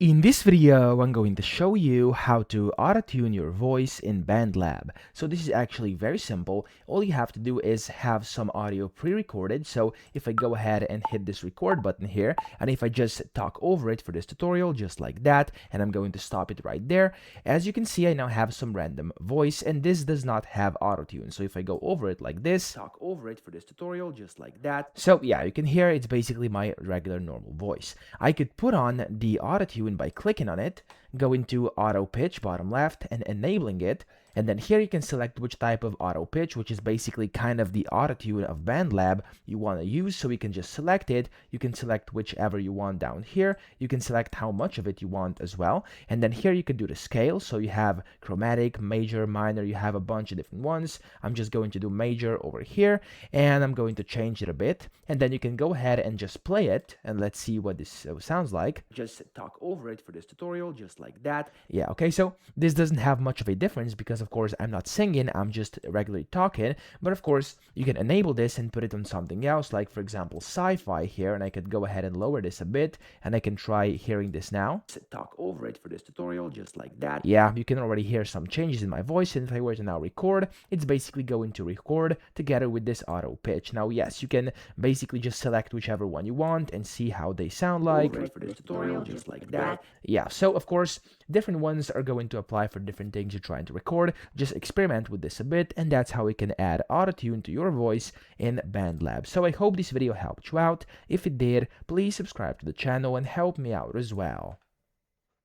In this video, I'm going to show you how to auto-tune your voice in BandLab. So this is actually very simple. All you have to do is have some audio pre-recorded. So if I go ahead and hit this record button here, and if I just talk over it for this tutorial, just like that, and I'm going to stop it right there. As you can see, I now have some random voice, and this does not have auto-tune. So if I go over it like this, talk over it for this tutorial, just like that. So yeah, you can hear it's basically my regular normal voice. I could put on the auto-tune by clicking on it, go into auto pitch bottom left and enabling it, and then here you can select which type of auto pitch, which is basically kind of the auto-tune of BandLab you want to use. So you can just select it. You can select whichever you want down here. You can select how much of it you want as well, and then here you can do the scale. So you have chromatic, major, minor, you have a bunch of different ones. I'm just going to do major over here, and I'm going to change it a bit, and then you can go ahead and just play it, and let's see what this sounds like. Just talk over it for this tutorial, just like that. Yeah, okay, so this doesn't have much of a difference because of course I'm not singing, I'm just regularly talking, but of course you can enable this and put it on something else, like for example sci-fi here, and I could go ahead and lower this a bit, and I can try hearing this now. Talk over it for this tutorial, just like that. Yeah, you can already hear some changes in my voice, and if I were to now record, it's basically going to record together with this auto pitch. Now yes, you can basically just select whichever one you want and see how they sound like. Over it for this tutorial, just like that. Yeah, so of course different ones are going to apply for different things you're trying to record. Just experiment with this a bit, and that's how we can add autotune to your voice in BandLab. So I hope this video helped you out. If it did, please subscribe to the channel and help me out as well.